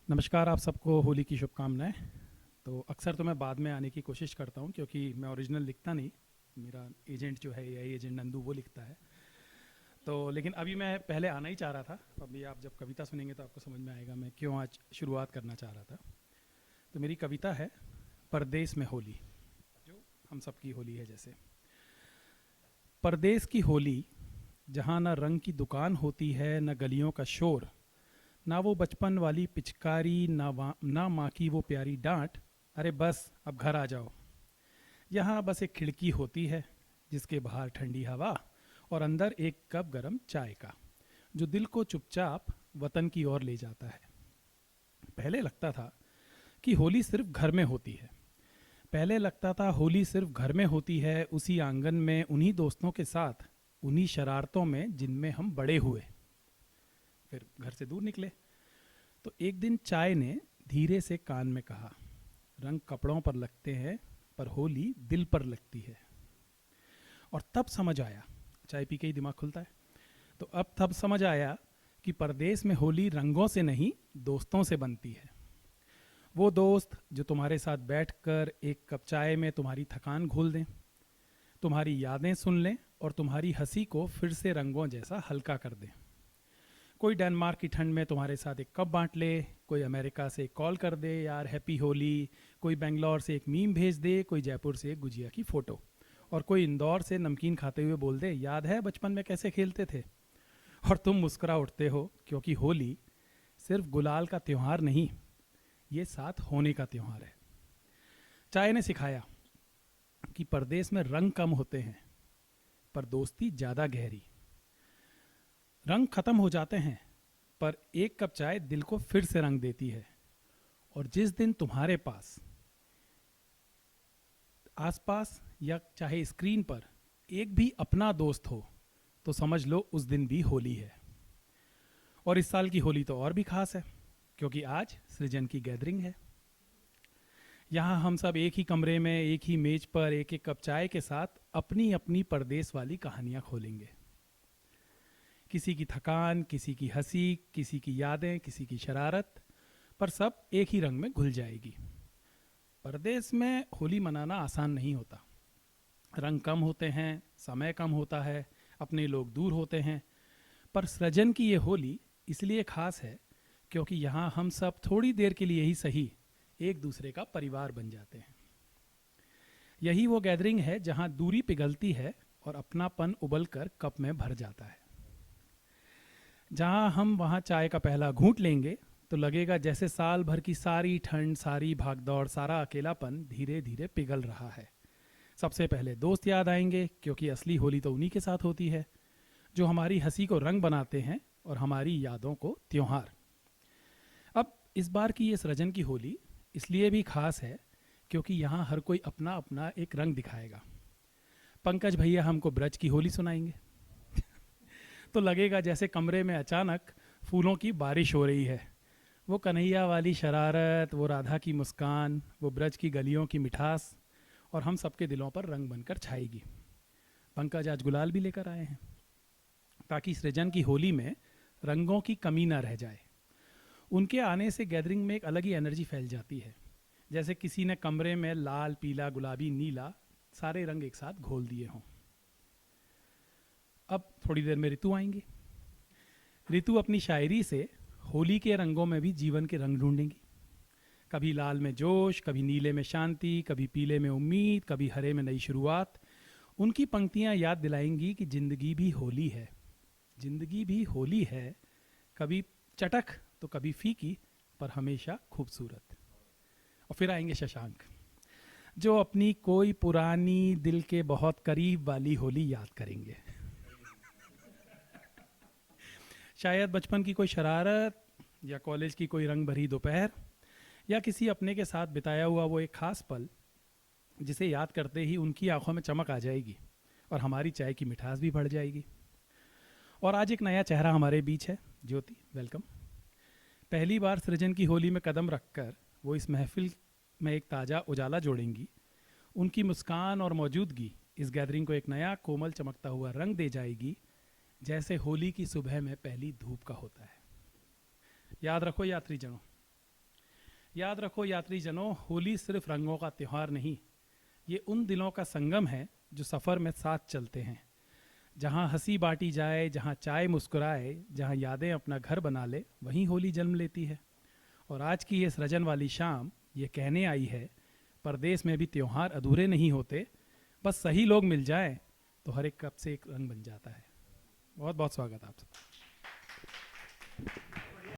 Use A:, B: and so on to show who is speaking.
A: नमस्कार, आप सबको होली की शुभकामनाएं। तो अक्सर तो मैं बाद में आने की कोशिश करता हूं क्योंकि मैं ओरिजिनल लिखता नहीं। मेरा एजेंट जो है यही एजेंट नंदू वो लिखता है। तो लेकिन अभी मैं पहले आना ही चाह रहा था। अभी आप जब कविता सुनेंगे तो आपको समझ में आएगा मैं क्यों आज शुरुआत करना चाह रहा था। तो मेरी कविता है परदेस में होली, जो हम सबकी होली है। जैसे परदेस की होली, जहाँ न रंग की दुकान होती है, न गलियों का शोर, ना वो बचपन वाली पिचकारी, ना माँ की वो प्यारी डांट। अरे बस अब घर आ जाओ। यहाँ बस एक खिड़की होती है जिसके बाहर ठंडी हवा और अंदर एक कप गरम चाय का, जो दिल को चुपचाप वतन की ओर ले जाता है। पहले लगता था कि होली सिर्फ घर में होती है। पहले लगता था होली सिर्फ घर में होती है, उसी आंगन में, उन्हीं दोस्तों के साथ, उन्हीं शरारतों में जिनमें हम बड़े हुए। फिर घर से दूर निकले तो एक दिन चाय ने धीरे से कान में कहा, रंग कपड़ों पर लगते हैं पर होली दिल पर लगती है। और तब समझ आया, चाय पी के ही दिमाग खुलता है, तो अब तब समझ आया कि परदेश में होली रंगों से नहीं, दोस्तों से बनती है। वो दोस्त जो तुम्हारे साथ बैठकर एक कप चाय में तुम्हारी थकान घोल दें, तुम्हारी यादें सुन लें और तुम्हारी हंसी को फिर से रंगों जैसा हल्का कर दें। कोई डेनमार्क की ठंड में तुम्हारे साथ एक कप बांट ले, कोई अमेरिका से एक कॉल कर दे यार हैप्पी होली, कोई बेंगलोर से एक मीम भेज दे, कोई जयपुर से एक गुजिया की फोटो, और कोई इंदौर से नमकीन खाते हुए बोल दे याद है बचपन में कैसे खेलते थे। और तुम मुस्कुरा उठते हो क्योंकि होली सिर्फ गुलाल का त्योहार नहीं, ये साथ होने का त्योहार है। चाय ने सिखाया कि परदेश में रंग कम होते हैं पर दोस्ती ज़्यादा गहरी। रंग खत्म हो जाते हैं पर एक कप चाय दिल को फिर से रंग देती है। और जिस दिन तुम्हारे पास, आसपास या चाहे स्क्रीन पर, एक भी अपना दोस्त हो तो समझ लो उस दिन भी होली है। और इस साल की होली तो और भी खास है क्योंकि आज सृजन की गैदरिंग है। यहाँ हम सब एक ही कमरे में, एक ही मेज पर, एक एक कप चाय के साथ अपनी अपनी परदेश वाली कहानियां खोलेंगे। किसी की थकान, किसी की हंसी, किसी की यादें, किसी की शरारत, पर सब एक ही रंग में घुल जाएगी। परदेश में होली मनाना आसान नहीं होता। रंग कम होते हैं, समय कम होता है, अपने लोग दूर होते हैं। पर सृजन की ये होली इसलिए खास है क्योंकि यहाँ हम सब थोड़ी देर के लिए ही सही एक दूसरे का परिवार बन जाते हैं। यही वो गैदरिंग है जहाँ दूरी पिघलती है और अपनापन उबल कर कप में भर जाता है। जहाँ हम वहाँ चाय का पहला घूंट लेंगे तो लगेगा जैसे साल भर की सारी ठंड, सारी भागदौड़, सारा अकेलापन धीरे धीरे पिघल रहा है। सबसे पहले दोस्त याद आएंगे क्योंकि असली होली तो उन्हीं के साथ होती है, जो हमारी हंसी को रंग बनाते हैं और हमारी यादों को त्योहार। अब इस बार की ये सृजन की होली इसलिए भी खास है क्योंकि यहाँ हर कोई अपना अपना एक रंग दिखाएगा। पंकज भैया हमको ब्रज की होली सुनाएंगे तो लगेगा जैसे कमरे में अचानक फूलों की बारिश हो रही है। वो कन्हैया वाली शरारत, वो राधा की मुस्कान, वो ब्रज की गलियों की मिठास और हम सबके दिलों पर रंग बनकर छाएगी। पंकज आज गुलाल भी लेकर आए हैं ताकि सृजन की होली में रंगों की कमी ना रह जाए। उनके आने से गैदरिंग में एक अलग ही एनर्जी फैल जाती है, जैसे किसी ने कमरे में लाल, पीला, गुलाबी, नीला सारे रंग एक साथ घोल दिए हों। अब थोड़ी देर में ऋतु आएंगी। ऋतु अपनी शायरी से होली के रंगों में भी जीवन के रंग ढूंढेंगी। कभी लाल में जोश, कभी नीले में शांति, कभी पीले में उम्मीद, कभी हरे में नई शुरुआत। उनकी पंक्तियां याद दिलाएंगी कि जिंदगी भी होली है, जिंदगी भी होली है, कभी चटक तो कभी फीकी, पर हमेशा खूबसूरत। और फिर आएंगे शशांक, जो अपनी कोई पुरानी दिल के बहुत करीब वाली होली याद करेंगे। शायद बचपन की कोई शरारत, या कॉलेज की कोई रंग भरी दोपहर, या किसी अपने के साथ बिताया हुआ वो एक खास पल जिसे याद करते ही उनकी आंखों में चमक आ जाएगी और हमारी चाय की मिठास भी बढ़ जाएगी। और आज एक नया चेहरा हमारे बीच है, ज्योति, वेलकम। पहली बार सृजन की होली में कदम रखकर वो इस महफिल में एक ताज़ा उजाला जोड़ेंगी। उनकी मुस्कान और मौजूदगी इस गैदरिंग को एक नया कोमल चमकता हुआ रंग दे जाएगी, जैसे होली की सुबह में पहली धूप का होता है। याद रखो यात्रीजनों, याद रखो यात्रीजनों, होली सिर्फ रंगों का त्यौहार नहीं, ये उन दिलों का संगम है जो सफ़र में साथ चलते हैं। जहाँ हंसी बांटी जाए, जहाँ चाय मुस्कुराए, जहाँ यादें अपना घर बना ले, वहीं होली जन्म लेती है। और आज की ये सृजन वाली शाम ये कहने आई है, परदेश में भी त्योहार अधूरे नहीं होते, बस सही लोग मिल जाएं तो हर एक कप से एक रंग बन जाता है। बहुत बहुत स्वागत आप सबका।